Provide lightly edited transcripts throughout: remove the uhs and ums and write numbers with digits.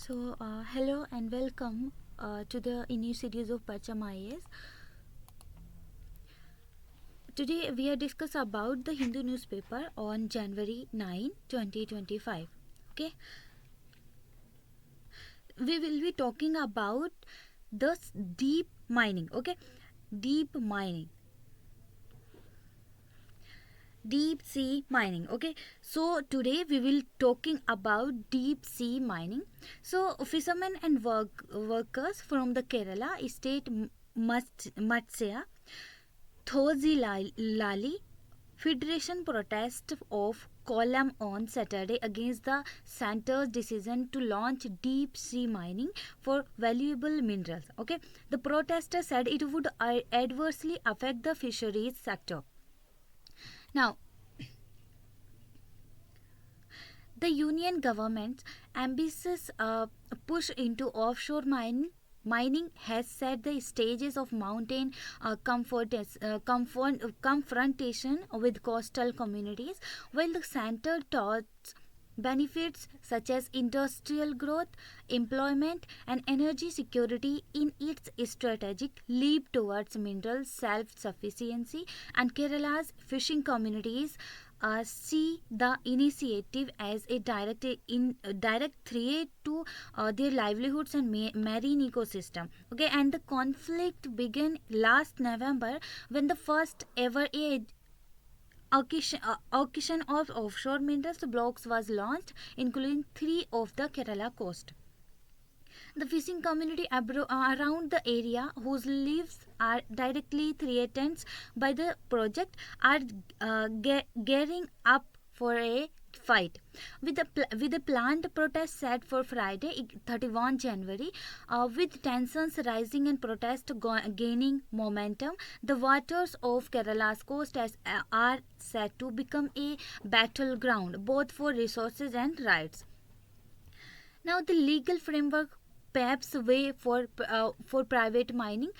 Hello and welcome to the new series of Parcham IAS. Today we are discuss about the Hindu newspaper on January 9, 2025. Okay, we will be talking about the deep mining. Okay, deep mining. Deep sea mining. Okay, so today we will talking about deep sea mining. So fishermen and workers from the Kerala state Matsya Thosilali Federation protest of Kollam on Saturday against the centre's decision to launch deep sea mining for valuable minerals. Okay, the protesters said it would adversely affect the fisheries sector. Now, the union government's ambitious push into offshore mining has set the stages of mountain confrontation with coastal communities, while the center touts benefits such as industrial growth, employment, and energy security in its strategic leap towards mineral self-sufficiency, and Kerala's fishing communities see the initiative as a direct threat to their livelihoods and marine ecosystem. Okay, and the conflict began last November when the first ever auction of offshore minerals blocks was launched, including 3 of the Kerala coast. The fishing community around the area, whose lives are directly threatened by the project, are gearing up for a fight. With the planned protest set for Friday, 31 January, with tensions rising and protests gaining momentum, the waters of Kerala's coast are set to become a battleground both for resources and rights. Now, the legal framework paves way for private mining.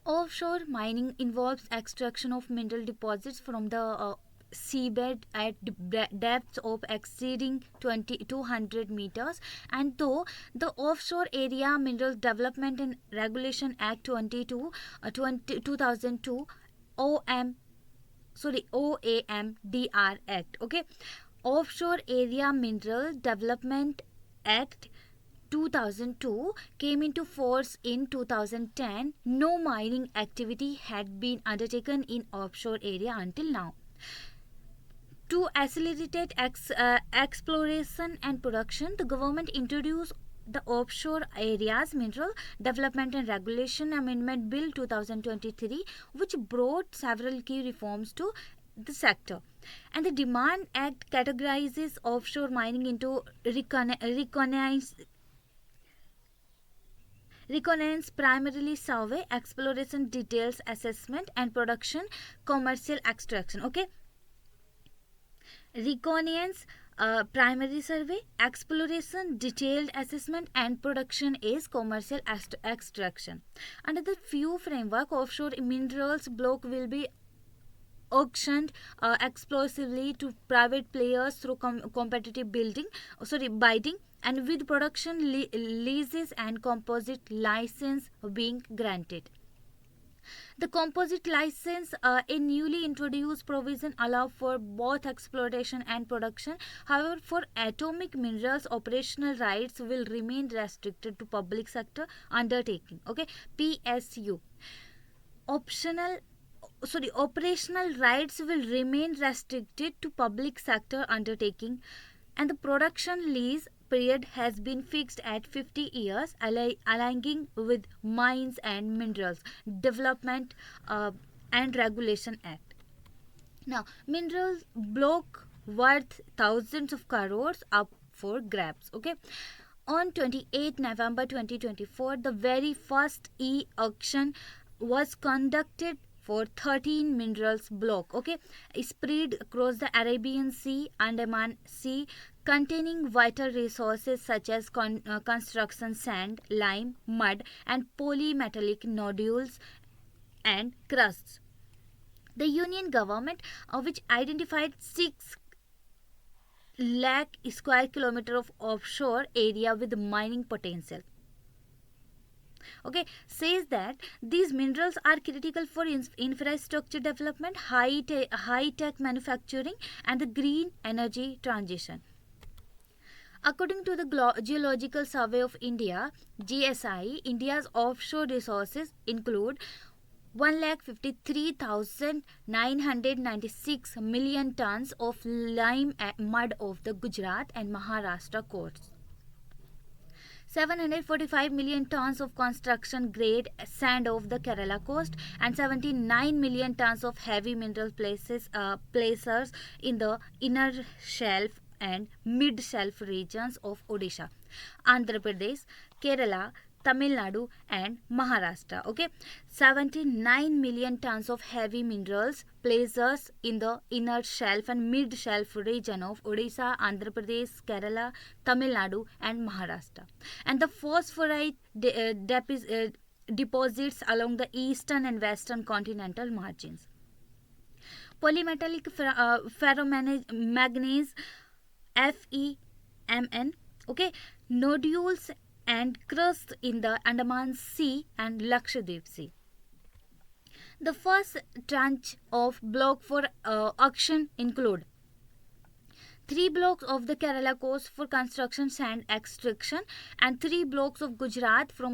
Offshore mining involves extraction of mineral deposits from the seabed at depths of exceeding 200 meters, and though the Offshore Area Minerals Development and Regulation Act 2002 OAMDR Act, okay, Offshore Area Mineral Development Act 2002 came into force in 2010, no mining activity had been undertaken in offshore area until now. To facilitate exploration and production, the government introduced the Offshore Areas Mineral Development and Regulation Amendment Bill 2023, which brought several key reforms to the sector. And the Demand Act categorizes offshore mining into reconnaissance, primarily survey, exploration, details assessment, and production, commercial extraction. Okay, reconnaissance, primary survey, exploration, detailed assessment, and production is commercial extraction. Under the few framework, offshore minerals block will be auctioned exclusively to private players through competitive bidding, and with production leases and composite license being granted. The composite license, a newly introduced provision, allow for both exploration and production. However, for atomic minerals, operational rights will remain restricted to public sector undertaking. Okay, PSU. Operational rights will remain restricted to public sector undertaking, and the production lease period has been fixed at 50 years, aligning with Mines and Minerals Development and Regulation Act. Now, minerals block worth thousands of crores up for grabs. Okay. On 28 November 2024, the very first e-auction was conducted for 13 minerals block, okay, spread across the Arabian Sea, Andaman Sea, containing vital resources such as construction sand, lime, mud, and polymetallic nodules and crusts. The union government, which identified 6 lakh square kilometer of offshore area with mining potential. Okay, says that these minerals are critical for infrastructure development, high tech manufacturing, and the green energy transition. According to the Geological Survey of India, GSI, India's offshore resources include 1,53,996 million tons of lime mud of the Gujarat and Maharashtra coasts. 745 million tons of construction grade sand of the Kerala coast, and 79 million tons of heavy mineral placers in the inner shelf and mid shelf regions of Odisha, Andhra Pradesh, Kerala, Tamil Nadu and Maharashtra. Okay, 79 million tons of heavy minerals placers in the inner shelf and mid shelf region of Odisha, Andhra Pradesh, Kerala, Tamil Nadu and Maharashtra. And the phosphorite deposits along the eastern and western continental margins. Polymetallic ferromanganese FeMn, okay, nodules and crusts in the Andaman Sea and Lakshadweep Sea. The first tranche of block for auction include 3 blocks of the Kerala coast for construction sand extraction, and 3 blocks of Gujarat for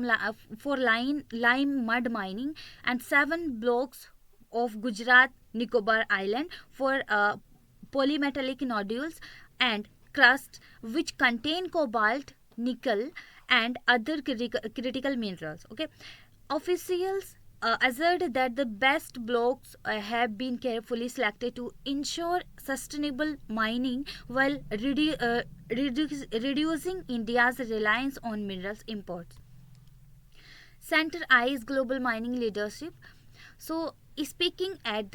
lime mud mining, and 7 blocks of Gujarat Nicobar Island for polymetallic nodules and crusts which contain cobalt, nickel and other critical minerals. Okay, officials assert that the best blocks have been carefully selected to ensure sustainable mining while reducing India's reliance on minerals imports. Center eyes global mining leadership. So, speaking at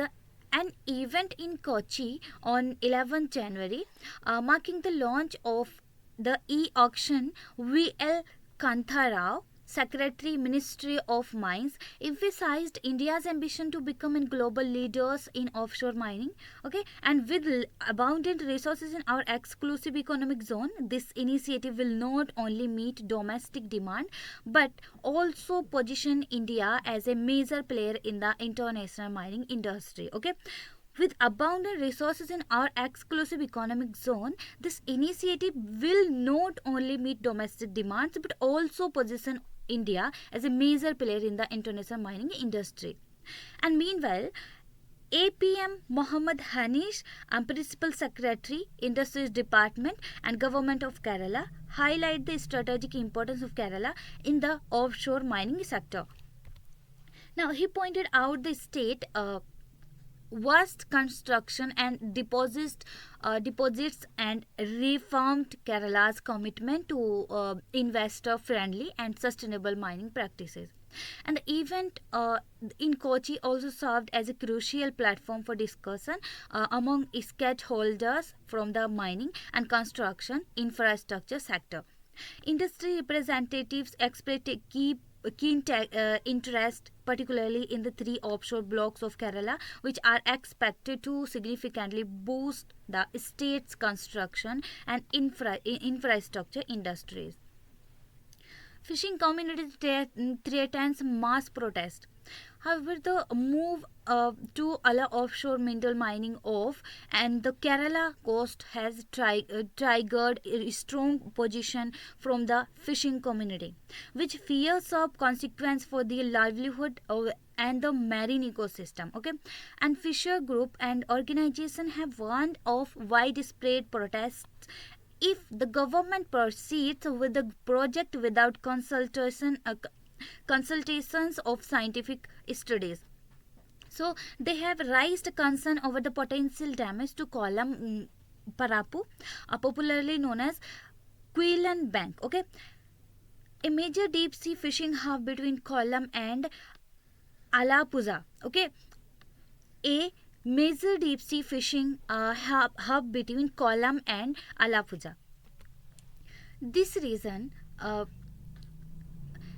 an event in Kochi on 11 January, marking the launch of the e-auction, V.L. Kantharao, Secretary, Ministry of Mines, emphasized India's ambition to become a global leaders in offshore mining. Okay, and with abundant resources in our exclusive economic zone, this initiative will not only meet domestic demand but also position India as a major player in the international mining industry. Okay. With abundant resources in our exclusive economic zone, this initiative will not only meet domestic demands but also position India as a major player in the international mining industry. And meanwhile, APM Mohammad Hanish, Principal Secretary, Industries Department and Government of Kerala, highlight the strategic importance of Kerala in the offshore mining sector. Now, he pointed out the state vast construction and deposits and reaffirmed Kerala's commitment to investor-friendly and sustainable mining practices. And the event in Kochi also served as a crucial platform for discussion among stakeholders from the mining and construction infrastructure sector. Industry representatives expressed a keen interest, particularly in the 3 offshore blocks of Kerala, which are expected to significantly boost the state's construction and infrastructure industries. Fishing community threatens mass protest. However, the move to allow offshore mineral mining off and the Kerala coast has triggered a strong position from the fishing community, which fears of consequence for the livelihood and the marine ecosystem. Okay, and fisher group and organization have warned of widespread protests if the government proceeds with the project without consultations of scientific studies. So they have raised concern over the potential damage to Kollam Parapu, popularly known as Quillan Bank. Okay, a major deep sea fishing hub between Kollam and Alappuzha. Okay, a major deep sea fishing hub between Kollam and Alappuzha. This reason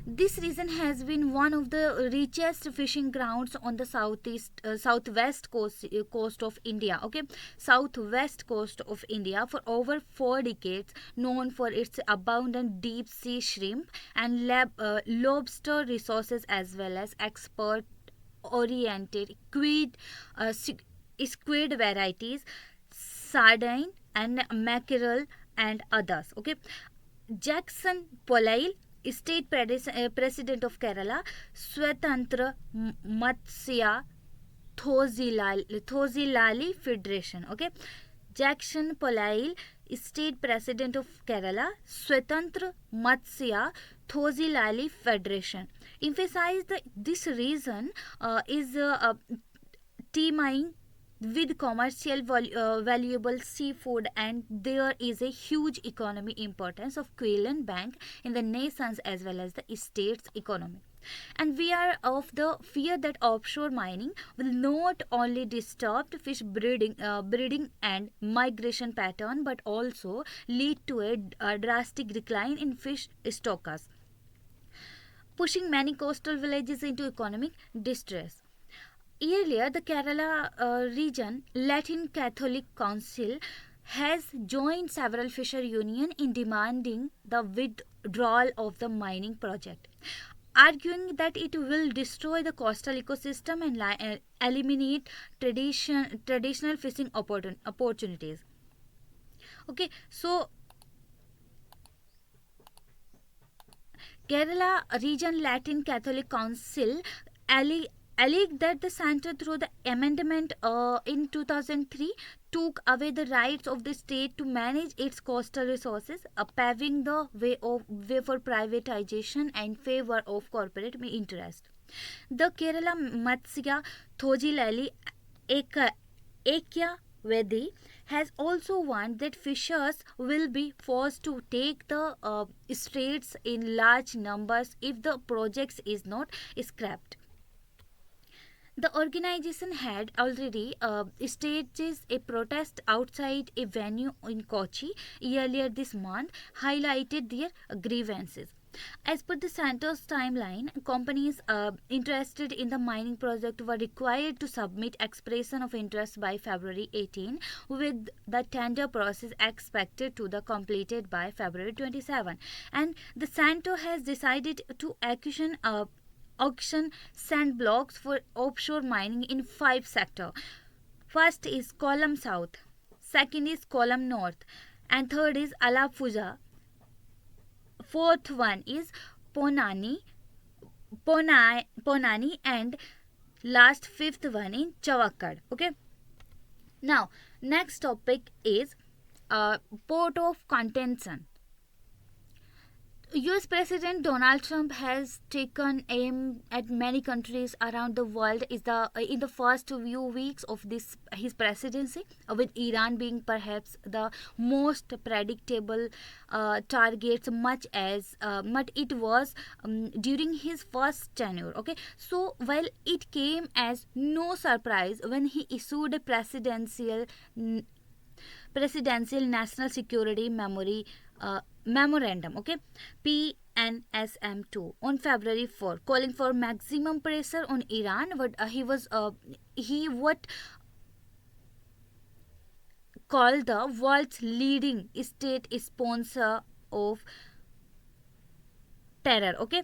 This region has been one of the richest fishing grounds on the southwest coast of India. Okay, southwest coast of India for over 4 decades, known for its abundant deep sea shrimp and lobster resources, as well as export oriented squid varieties, sardine and mackerel and others. Okay, Jackson Polail, state president of Kerala, Swatantra Matsya Thozilali Federation. Okay, Jackson Polail, state president of Kerala, Swatantra Matsya Thozilali Federation, emphasized that this reason is teeming with commercial valuable seafood, and there is a huge economic importance of Quillen Bank in the nation's as well as the state's economy. And we are of the fear that offshore mining will not only disturb fish breeding and migration pattern, but also lead to a drastic decline in fish stocks, pushing many coastal villages into economic distress. Earlier, the Kerala region Latin Catholic Council has joined several fisher unions in demanding the withdrawal of the mining project, arguing that it will destroy the coastal ecosystem and eliminate traditional fishing opportunities. Okay, so Kerala Region Latin Catholic Council alleged that the center, through the amendment in 2003, took away the rights of the state to manage its coastal resources, paving the way for privatization and favor of corporate interest. The Kerala Matsya Thojilali Ekya Vedi has also warned that fishers will be forced to take the straits in large numbers if the project is not scrapped. The organization had already staged a protest outside a venue in Kochi earlier this month, highlighted their grievances. As per the center's timeline, companies interested in the mining project were required to submit expression of interest by February 18, with the tender process expected to be completed by February 27. And the center has decided to auction sand blocks for offshore mining in 5 sectors. First is Kollam South, second is Kollam North, and third is Alappuzha. Fourth one is Ponani, and last fifth one in Chavakkad. Okay. Now, next topic is port of contention. US President Donald Trump has taken aim at many countries around the world in the first few weeks of his presidency, with Iran being perhaps the most predictable target, much it was during his first tenure. Okay, so while it came as no surprise when he issued a presidential national security memorandum, okay, PNSM2, on February 4, calling for maximum pressure on Iran. But he what called the world's leading state sponsor of terror. Okay,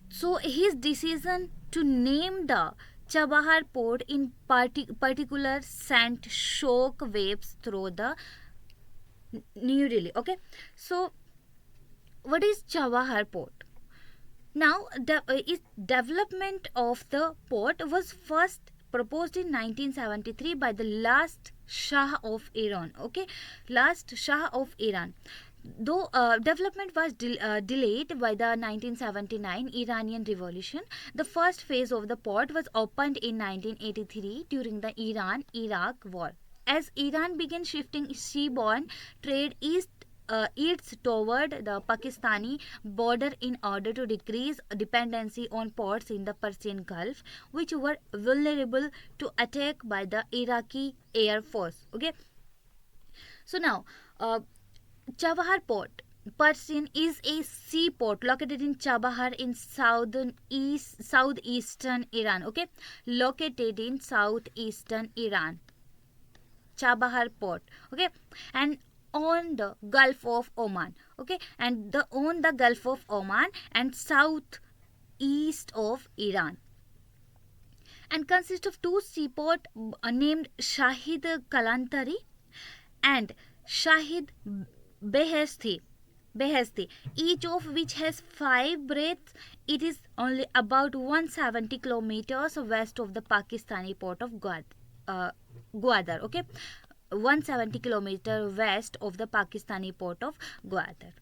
so his decision to name the Chabahar port in particular sent shock waves through the New Delhi. Okay, so what is Chabahar port? Now, its development of the port was first proposed in 1973 by the last Shah of Iran. Okay, last Shah of Iran. Though development was delayed by the 1979 Iranian Revolution, the first phase of the port was opened in 1983 during the Iran-Iraq War. As Iran began shifting seaborne trade east toward the Pakistani border in order to decrease dependency on ports in the Persian Gulf, which were vulnerable to attack by the Iraqi Air Force. Okay, so now Chabahar port. Persian is a seaport located in Chabahar in southeastern Iran. Okay, located in southeastern Iran, Chabahar port. Okay, and on the Gulf of Oman. Okay, and on the Gulf of Oman and southeast of Iran, and consists of two seaport named Shahid Kalantari and Shahid Behesti, each of which has 5 breadths. It is only about 170 kilometers west of the Pakistani port of Gwadar. Okay, 170 kilometers west of the Pakistani port of Gwadar.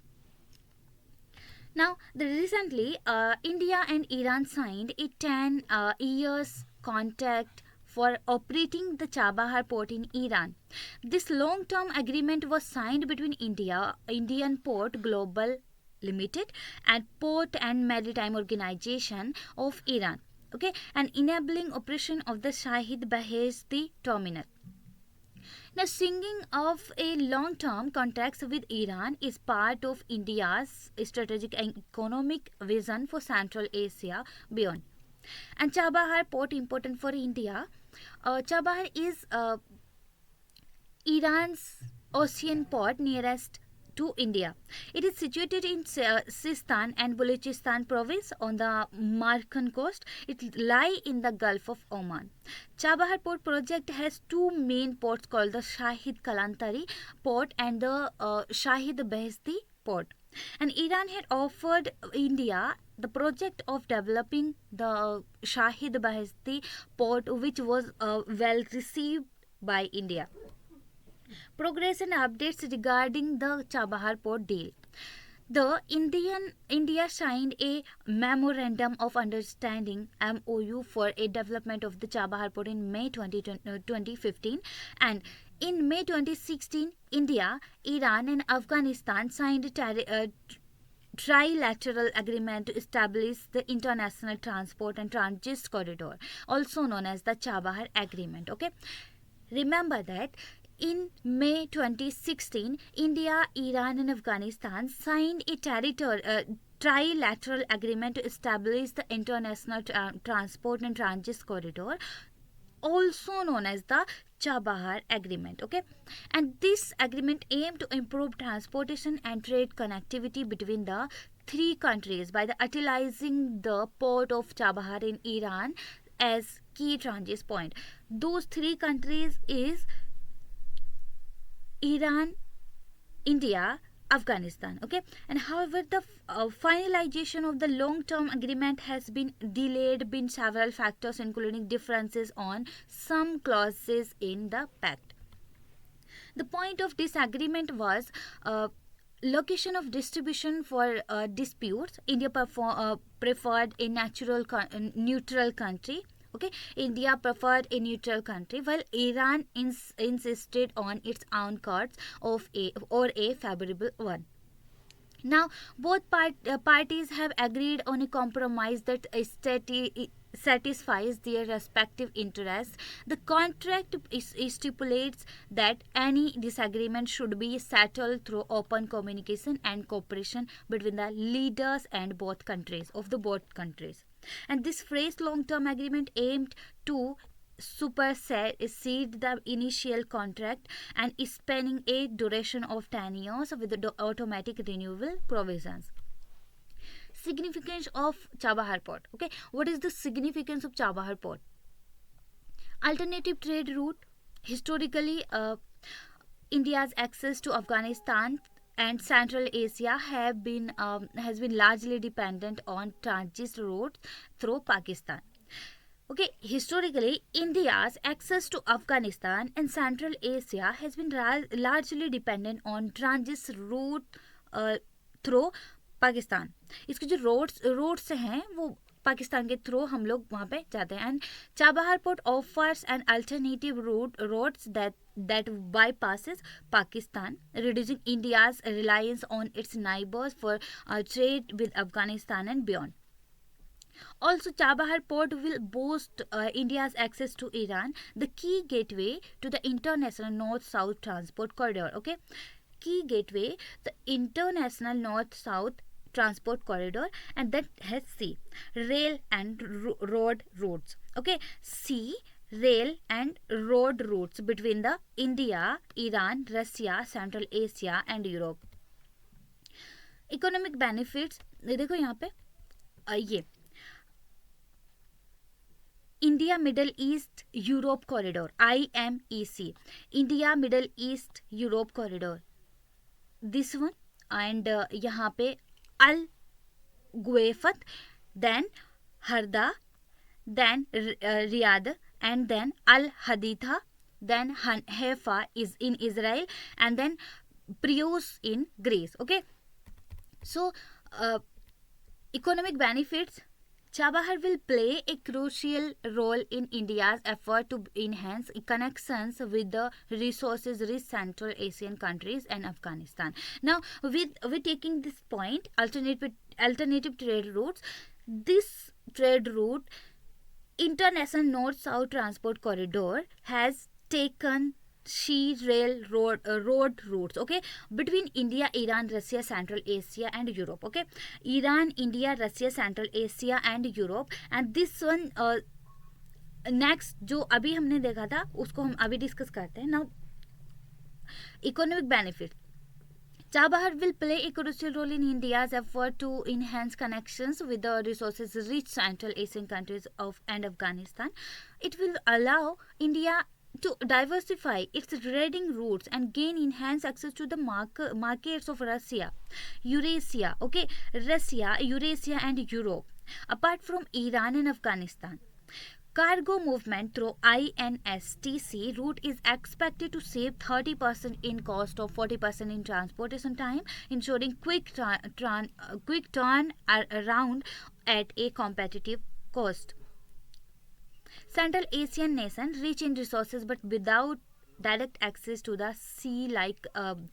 Now, recently, India and Iran signed a 10 years contract for operating the Chabahar port in Iran. This long-term agreement was signed between Indian Port Global Limited and Port and Maritime Organization of Iran. Okay, and enabling operation of the Shahid Beheshti terminal. Now, signing of a long-term contracts with Iran is part of India's strategic and economic vision for Central Asia beyond. And Chabahar port important for India. Chabahar is Iran's ocean port nearest to India. It is situated in Sistan and Balochistan province on the Markan coast. It lies in the Gulf of Oman. Chabahar port project has two main ports called the Shahid Kalantari port and the Shahid Beheshti port. And Iran had offered India the project of developing the Shahid Beheshti port, which was well received by India. Progress and updates regarding the Chabahar port deal. India signed a memorandum of understanding MOU for a development of the Chabahar port in May 2015, and in May 2016 India, Iran and Afghanistan signed a trilateral agreement to establish the International Transport and Transit Corridor, also known as the Chabahar Agreement. Okay, remember that in May 2016, India, Iran and Afghanistan signed a trilateral agreement to establish the International Transport and Transit Corridor, also known as the Chabahar Agreement. Okay, and this agreement aimed to improve transportation and trade connectivity between the three countries by utilizing the port of Chabahar in Iran as key transit point. Those three countries is Iran, India, Afghanistan. Okay, and however the finalization of the long-term agreement has been delayed by several factors, including differences on some clauses in the pact. The point of disagreement was location of distribution for disputes. India preferred a neutral country. Okay, India preferred a neutral country, while Iran insisted on its own cards of a favorable one. Now, both parties have agreed on a compromise that satisfies their respective interests. The contract stipulates that any disagreement should be settled through open communication and cooperation between the leaders and both countries. And this phrase long-term agreement aimed to supersede the initial contract and is spanning a duration of 10 years with the automatic renewal provisions. Significance of Chabahar port. Okay, what is the significance of Chabahar port? Alternative trade route. Historically, India's access to Afghanistan and Central Asia has been largely dependent on transit routes through Pakistan. Okay, historically, India's access to Afghanistan and Central Asia has been largely dependent on transit route through Pakistan. इसके जो roads हैं वो पाकिस्तान के through हम लोग वहाँ पे जाते हैं. And Chabahar port offers an alternative roads that bypasses Pakistan, reducing India's reliance on its neighbors for trade with Afghanistan and beyond. Also, Chabahar port will boost India's access to Iran, the key gateway to the international north-south transport corridor. Okay, key gateway, the international north-south transport corridor, and that has C, rail and road routes. Okay, C, rail and road routes between the India, Iran, Russia, Central Asia and Europe. Economic benefits देखो यहाँ पे ये India Middle East Europe corridor IMEC, India Middle East Europe corridor, this one, and यहाँ पे Al Ghuwaifat, then Haradh, then Riyadh, and then Al Haditha, then Haifa is in Israel, and then Prius in Greece. Okay, so economic benefits. Chabahar will play a crucial role in India's effort to enhance connections with the resources-rich Central Asian countries and Afghanistan. Now, with taking this point, alternative trade routes. This trade route, International North-South Transport Corridor, has taken sea, rail, road routes, okay, between India, Iran, Russia, Central Asia and Europe. Okay, Iran, India, Russia, Central Asia and Europe, and this one next जो अभी हमने देखा था उसको हम अभी discuss करते हैं. Now, economic benefit. Chabahar will play a crucial role in India's effort to enhance connections with the resources-rich Central Asian countries and Afghanistan. It will allow India to diversify its trading routes and gain enhanced access to the markets of Russia, Eurasia, and Europe, apart from Iran and Afghanistan. Cargo movement through INSTC route is expected to save 30% in cost of 40% in transportation time, ensuring quick turn around at a competitive cost. Central Asian nations rich in resources but without direct access to the sea like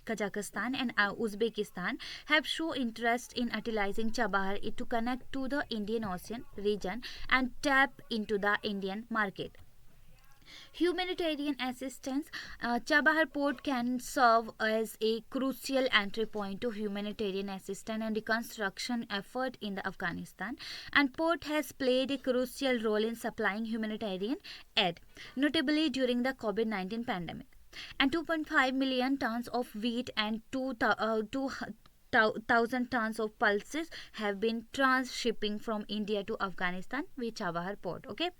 Kazakhstan and Uzbekistan have shown interest in utilizing Chabahar to connect to the Indian Ocean region and tap into the Indian market. Humanitarian assistance. Chabahar port can serve as a crucial entry point to humanitarian assistance and reconstruction effort in Afghanistan, and port has played a crucial role in supplying humanitarian aid, notably during the COVID-19 pandemic. And 2.5 million tons of wheat and 2,000 tons of pulses have been trans-shipping from India to Afghanistan with Chabahar port. Okay.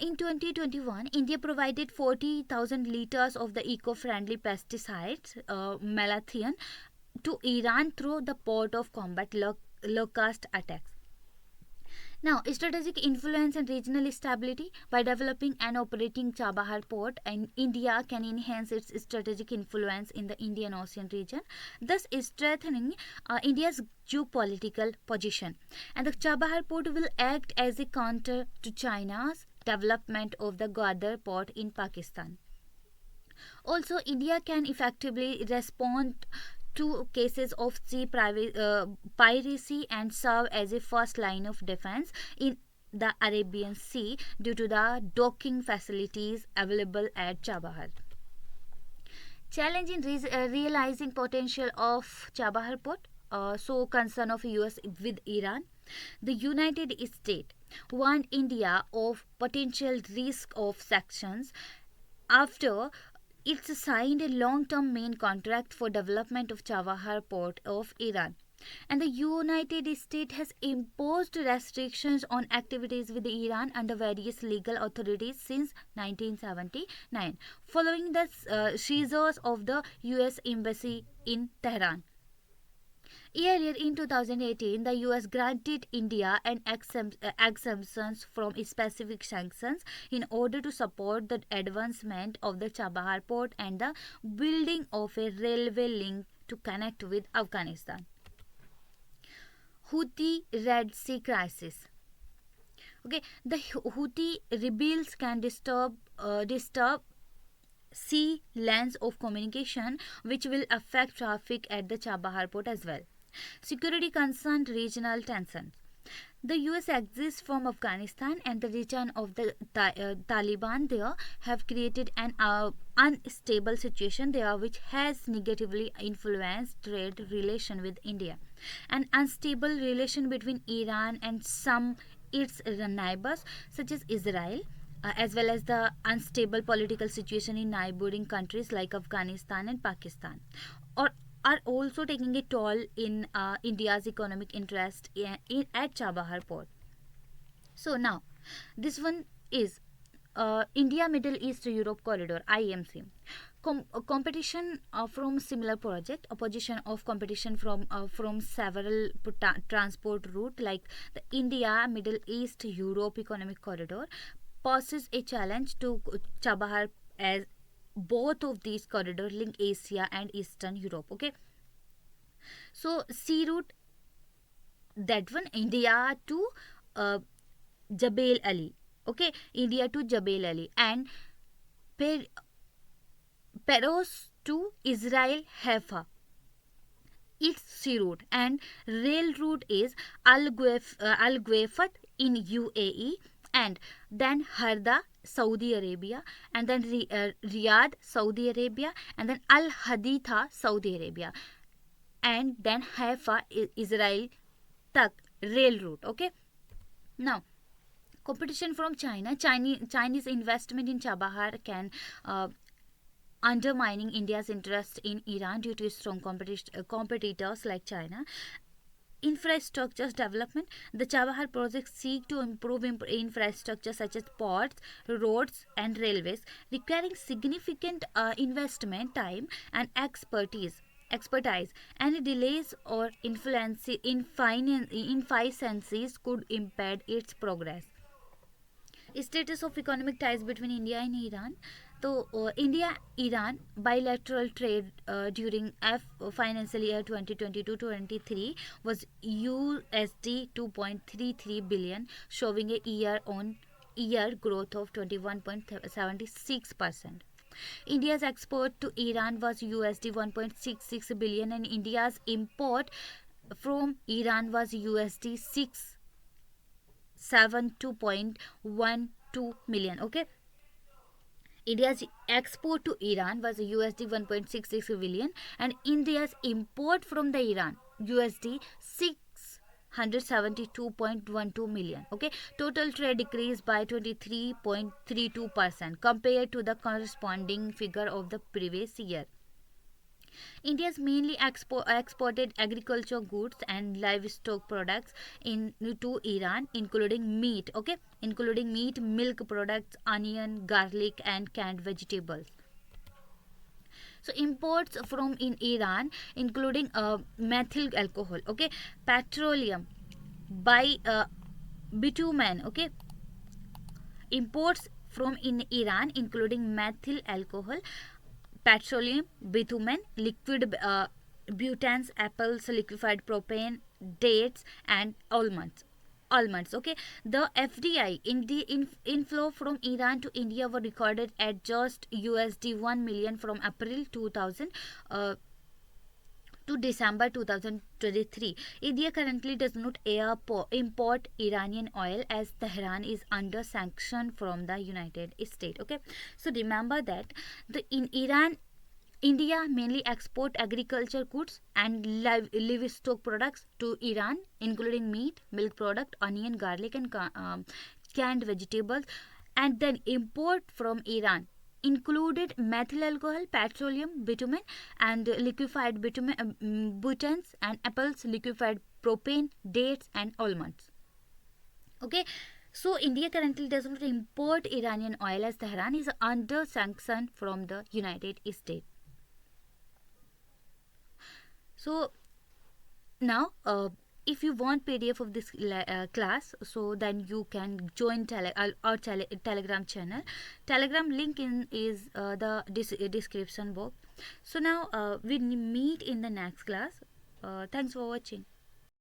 In 2021, India provided 40,000 liters of the eco-friendly pesticides, malathion, to Iran through the port of combat locust attacks. Now, strategic influence and regional stability. By developing and operating Chabahar port, and India can enhance its strategic influence in the Indian Ocean region, thus strengthening India's geopolitical position. And the Chabahar port will act as a counter to China's development of the Gwadar port in Pakistan. Also, India can effectively respond to cases of sea piracy and serve as a first line of defense in the Arabian Sea due to the docking facilities available at Chabahar. Challenge in realizing potential of Chabahar port. So concern of US with Iran. The United States warned India of potential risk of sanctions after it signed a long-term main contract for development of Chabahar port of Iran. And the United States has imposed restrictions on activities with Iran under various legal authorities since 1979, following the seizures of the US Embassy in Tehran. Earlier in 2018, the US granted India an exemptions from specific sanctions in order to support the advancement of the Chabahar port and the building of a railway link to connect with Afghanistan. Houthi Red Sea crisis. Okay, the Houthi rebels can disturb sea lanes of communication, which will affect traffic at the Chabahar port as well. Security concern, regional tensions. The US exits from Afghanistan and the return of the Taliban there have created an unstable situation there, which has negatively influenced trade relation with India. An unstable relation between Iran and some its neighbors such as Israel, as well as the unstable political situation in neighboring countries like Afghanistan and Pakistan, or are also taking a toll in India's economic interest at Chabahar port. So now, this one is India Middle East Europe Corridor (IMC). Competition from similar project, opposition of competition from several transport route like the India Middle East Europe Economic Corridor poses a challenge to Chabahar, as both of these corridors link Asia and Eastern Europe. Okay, so sea route, that one, India to uh, Jabal Ali. Okay, India to Jabal Ali, and Peros to Israel Haifa. Its sea route, and rail route is Al Guefat in UAE, and then Harda, Saudi Arabia, and then Riyadh, Saudi Arabia, and then Al Haditha, Saudi Arabia, and then Haifa, Israel, tak rail route. Okay, now competition from Chinese investment in Chabahar can undermining India's interest in Iran due to strong competitors like China. Infrastructure development. The Chabahar projects seek to improve infrastructure such as ports, roads, and railways, requiring significant investment, time, and expertise. Any delays or inefficiencies could impede its progress. Status of economic ties between India and Iran. So, India-Iran bilateral trade during financial year 2022-23 was USD 2.33 billion, showing a year-on-year growth of 21.76%. India's export to Iran was USD 1.66 billion, and India's import from Iran was USD 672.12 million. Okay, India's export to Iran was USD 1.66 billion, and India's import from the Iran USD 672.12 million. Okay, total trade decreased by 23.32% compared to the corresponding figure of the previous year. India's mainly exported agricultural goods and livestock products to Iran, including meat. Okay, including meat, milk products, onion, garlic, and canned vegetables. So imports from in Iran, including methyl alcohol. Okay, petroleum, by bitumen. Okay, imports from in Iran, including methyl alcohol, petroleum, bitumen, liquid butanes, apples, liquefied propane, dates, and almonds. Okay, the FDI in the inflow from Iran to India were recorded at just USD 1 million from April 2000 to December 2023. India currently does not import Iranian oil, as Tehran is under sanction from the United States. Okay, so remember that in Iran, India mainly export agriculture goods and livestock products to Iran, including meat, milk product, onion, garlic, and canned vegetables, and then import from Iran included methyl alcohol, petroleum, bitumen, and liquefied butanes, and apples, liquefied propane, dates, and almonds. Okay, so India currently does not import Iranian oil, as Tehran is under sanction from the United States. So now, if you want PDF of this class, so then you can join our Telegram channel. Telegram link is the description box. So now we meet in the next class. Thanks for watching.